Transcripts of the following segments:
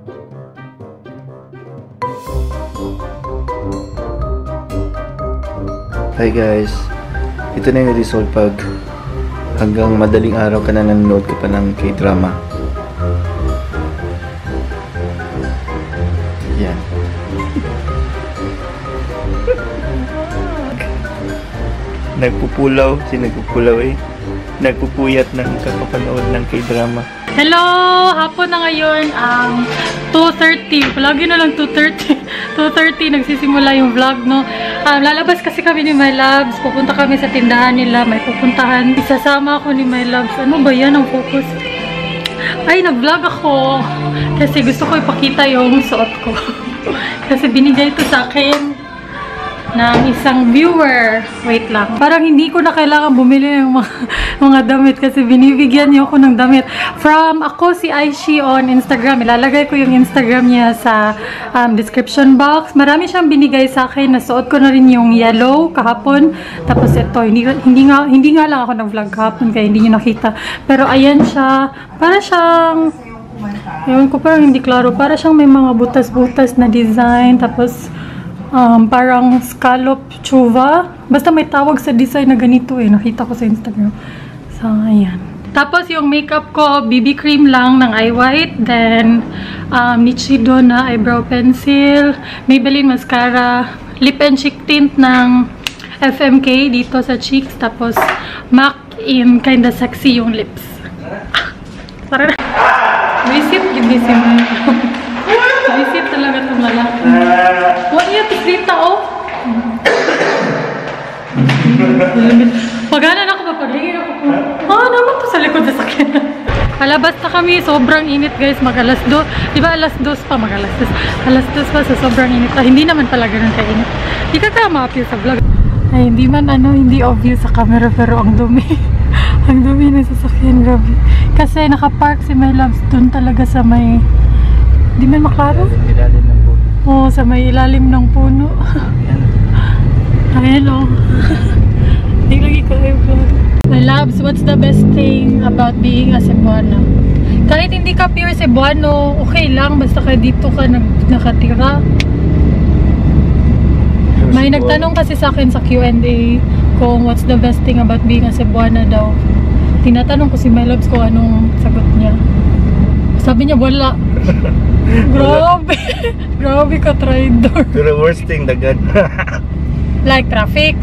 Hi guys, ito na yung result pag hanggang madaling araw ka na nanonood ka pa ng K-drama. Yan. Nagpupulaw, nagpupulaw eh. Nagpupuyat ng kakapanood ng K-drama. Hello! Hapon na ngayon, 2:30. Palagi na lang 2:30. 2:30 nagsisimula yung vlog, no? Lalabas kasi kami ni My Loves. Pupunta kami sa tindahan nila. May pupuntahan. Isasama ako ni My Loves. Ano ba yan ang focus? Ay, nag-vlog ako. Kasi gusto ko ipakita yung suot ko. Kasi binigay ito sa akin ng isang viewer. Wait lang. Parang hindi ko na kailangan bumili ng mga damit kasi binibigyan niyo ako ng damit. From ako si Aishi on Instagram. Ilalagay ko yung Instagram niya sa description box. Marami siyang binigay sa akin. Nasuot ko na rin yung yellow kahapon. Tapos ito, hindi nga lang ako nag-vlog kahapon kaya hindi niyo nakita. Pero ayan siya. Para siyang ewan ko, parang hindi klaro. Para siyang may mga butas-butas na design. Tapos parang scallop chuva. Basta may tawag sa design na ganito eh. Nakita ko sa Instagram. So, ayan. Tapos yung makeup ko, BB cream lang ng eye white. Then, Nichido na eyebrow pencil. Maybelline mascara. Lip and cheek tint ng FMK dito sa cheeks. Tapos, MAC in kinda sexy yung lips. Parang na. Visit, gibisim. Visit talaga itong lalaki. What yung tislita, oh? Pagana na ako, mapagligin ako po. Naman to sa likod sa sakyan. Palabas na kami, sobrang init guys, mag-alas 2. Diba alas 2 pa, mag-alas 2. Alas 2 pa sa sobrang init. Hindi naman pala ganun kainit. Hindi ka kaya ma-appeal sa vlog. Ay, hindi man hindi obvious sa camera, pero ang dumi. Ang dumi ng sasakyan, grabe. Kasi nakapark si My Loves dun talaga sa may... Di man maklaro? Ilalim ng puno. Oo, sa may ilalim ng puno. Ayan o. Hindi lagi ko kayo vlog. My Loves, what's the best thing about being a Cebuana? Kahit hindi ka pure Cebuano, okay lang. Basta ka dito ka nakatira. May nagtanong kasi sa akin sa Q&A kung what's the best thing about being a Cebuana daw. Tinatanong ko si My Loves kung anong sagot niya. Sabi niya, wala. Grabe. Grabe ka, traidor. Pero worst thing, dagad. Like traffic.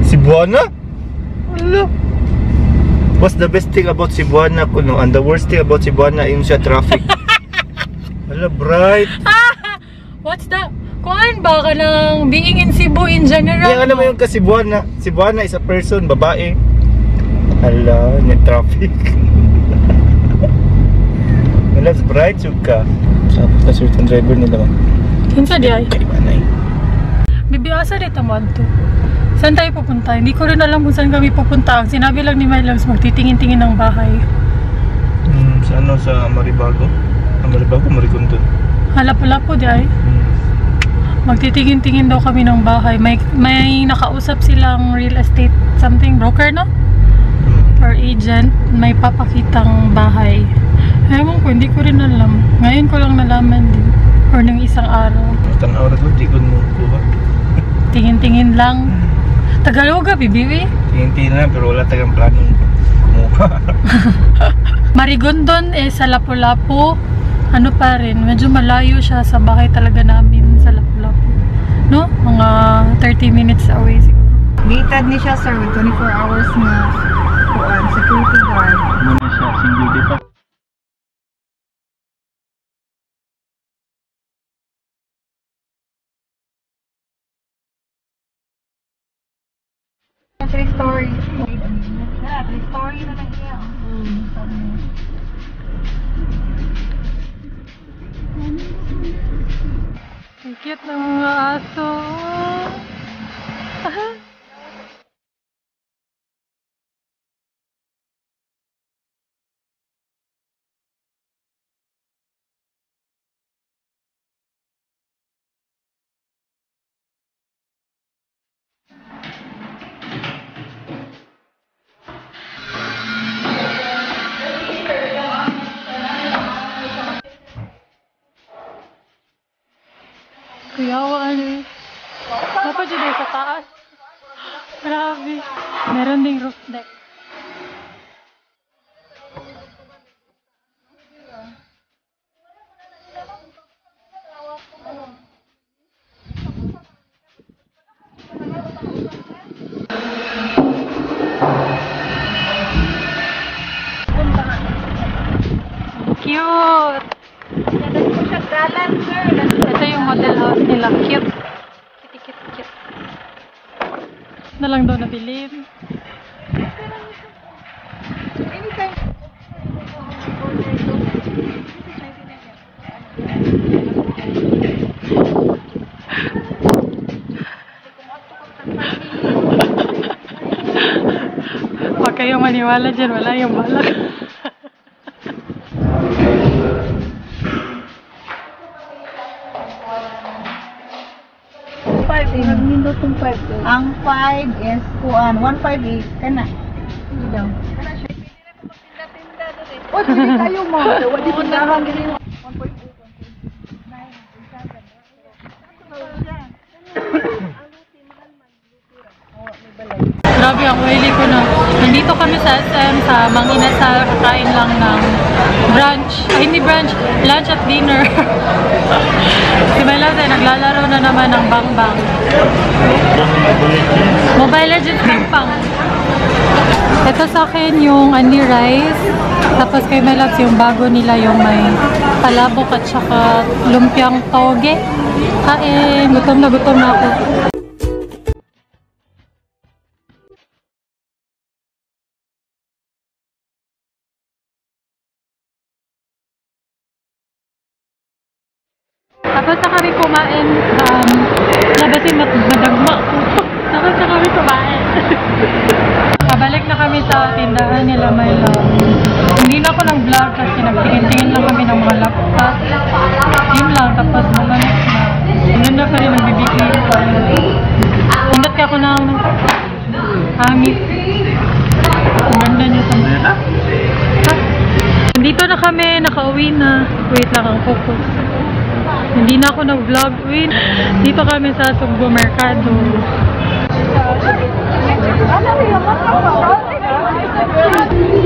Cebuana? Wala. What's the best thing about Cebuana? Kuno, and the worst thing about Cebuana yung siya traffic. Wala, bright. What's the... Kuan ba ka ng being in Cebu in general? Yung alam mo yung ka Cebuana. Cebuana is a person, babae. Hala, may traffic. That's bright ka. Tapos na certain driver nila. Kinsa di ay? Kaiba na eh. Bibiasa dito mo to. Saan tayo pupunta? Hindi ko rin alam kung saan kami pupunta. Ang sinabi lang ni My Loves, magtitingin-tingin ng bahay. Sa ano? Sa Maribago? Maribago, Maricondon. Lapu-Lapu di ay? Magtitingin-tingin daw kami ng bahay. May nakausap silang real estate something broker, no? Or agent. May papakitang bahay. Ewan ko, hindi ko rin alam. Ngayon ko lang nalaman din. Or nang isang araw. Tanaw rin mo, di ko mo kuha. Tingin-tingin lang. Tagaloga, bibiwi. Tingin-tingin lang, pero wala tagang planong kumuha. Marigondon sa Lapu-Lapu. Ano pa rin, medyo malayo siya sa bahay talaga namin sa Lapu-Lapu. No? Mga 30 minutes away siguro. Gated ni siya sir with 24 hours na security guard. Muna siya, single day pa. Three stories. Yeah, 3 stories na lang siya. Ang cute ng mga aso. Kuyawa, ano. Dapat dyan sa taas. Grabe. Meron ding roof deck. Cute! Ito yung model house nila. Cute. Cute. Na lang daw nabilin. Huwag kayong maniwala dyan. Wala yung balak. Ang 5 is kuan 158 kana. Daw. O dili kayo mo. Wadi tindahan gini. 1.2. Grabe, ang wili ko na. Nandito kami sa SM, sa Mang Inasal, kakain lang ng brunch. Ay, hindi brunch, lunch at dinner. Si my love ay naglalaro na naman ng Bangbang. Mobile Legends Bangbang. Ito sa akin yung Andy Rice. Tapos kay my loves yung bago nila yung may palabok at saka lumpiang toge. Kain, gutom na ako. Tapos na kami kumain, labasin madagma ko. Tapos na kami kumain. Pabalik na kami sa tindahan nila, my love. Hindi na ako nag-vlog kasi nagtingin-tingin lang kami ng mga laptop. Yun lang, tapos malamit na. Yun na pa rin nagbibigay ko. Undat ka ako ng hangit. Ang ganda niya sa mga. Nandito na kami, nakauwi na. Wait lang ang focus. Hindi na ako nag-vlog. Wait, dito kami sa Sugbo Mercado.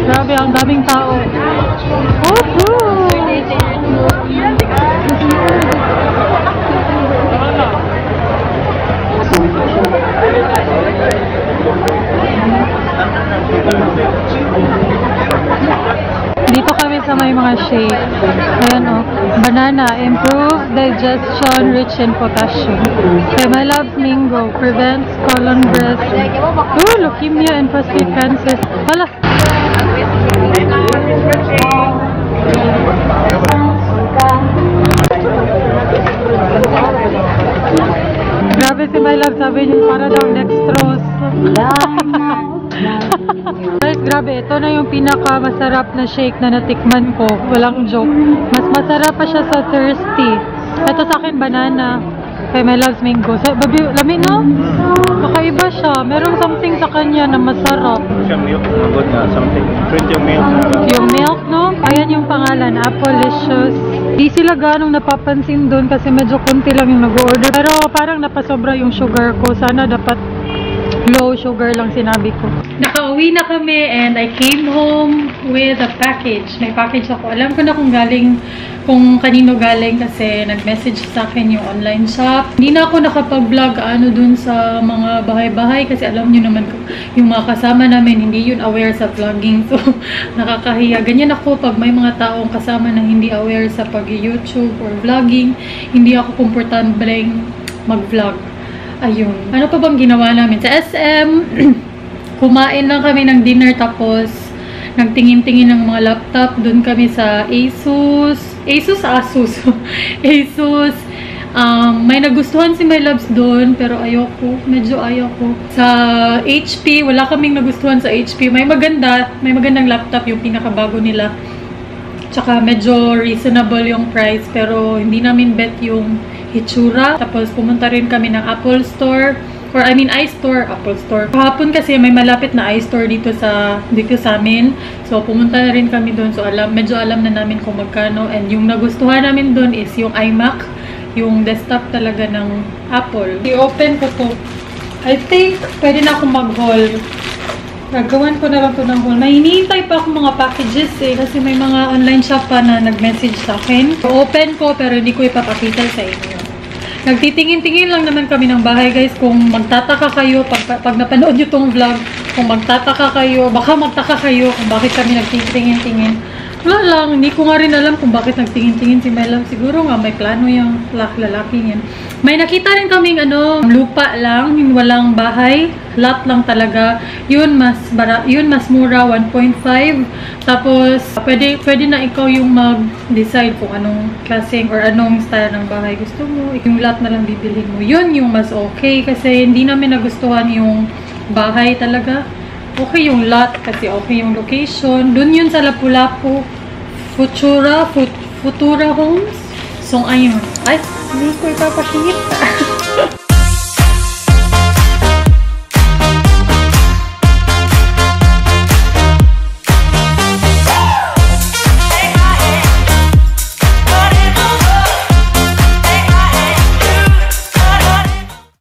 Grabe, ang daming tao. Woohoo! Dito kami sa may mga shake. Ayan o. Banana, improve digestion, rich in potassium. Okay, my love mango, prevents colon breast. Ooh, leukemia and prostate cancer. Hala! Grabe si my love, sabi niyo para daw dextrose. Guys, grabe, ito na yung pinaka masarap na shake na natikman ko. Walang joke. Mas masarap pa siya sa thirsty. Ito sa akin banana. Kay my loves mango. Babi, lami no? Kakaiba siya. Merong something sa kanya na masarap. Siya milk, magod na something. Drink yung milk. Yung milk, no? Ayan yung pangalan, Applicious. Di sila ganong napapansin doon kasi medyo konti lang yung nag-order. Pero parang napasobra yung sugar ko. Sana dapat low sugar lang sinabi ko. Nakauwi na kami and I came home with a package. May package ako. Alam ko na kung kanino galing kasi nag-message sa akin yung online shop. Hindi na ako nakapag-vlog dun sa mga bahay-bahay kasi alam nyo naman yung mga kasama namin hindi yun aware sa vlogging. So, nakakahiya. Ganyan ako pag may mga taong kasama na hindi aware sa pag-YouTube or vlogging. Hindi ako komportableng mag-vlog. Ayun. Ano pa bang ginawa namin? Sa SM, kumain lang kami ng dinner tapos nagtingin-tingin ng mga laptop. Doon kami sa Asus. Asus. May nagustuhan si my loves doon pero ayoko. Medyo ayoko. Sa HP, wala kaming nagustuhan sa HP. May magandang laptop yung pinakabago nila. Tsaka medyo reasonable yung price pero hindi namin bet yung hitsura. Tapos pumunta rin kami ng Apple Store or iStore, Apple Store. Kahapon kasi may malapit na iStore dito sa amin. So pumunta na rin kami doon. So medyo alam na namin kung magkano and yung nagustuhan namin doon is yung iMac. yung desktop talaga ng Apple. I-open ko to. I think pwede na akong mag-haul. Gagawan ko na lang to ng haul. May hinihintay pa akong mga packages eh. Kasi may mga online shop pa na nag-message sa akin. I-open ko pero hindi ko ipapakita sa inyo. Nagtitingin-tingin lang naman kami ng bahay guys. Kung magtataka kayo, pag napanood nyo tong vlog, kung magtataka kayo, baka magtaka kayo kung bakit kami nagtitingin-tingin. Wala lang, hindi ko nga rin alam kung bakit nagtingin-tingin si Melam. Siguro nga may plano yung lalaki yan. May nakita rin kaming lupa lang, yung walang bahay. Lot lang talaga. Yun mas mura, 1.5. Tapos pwede na ikaw yung mag-decide kung anong klaseng or anong style ng bahay gusto mo. Yung lot na lang bibilhin mo. Yun yung mas okay kasi hindi namin nagustuhan yung bahay talaga. Okay yung lot kasi okay yung location. Doon yun sa Lapu-Lapu. Futura Homes. So, ayun. Ay, hindi ko ipapakita.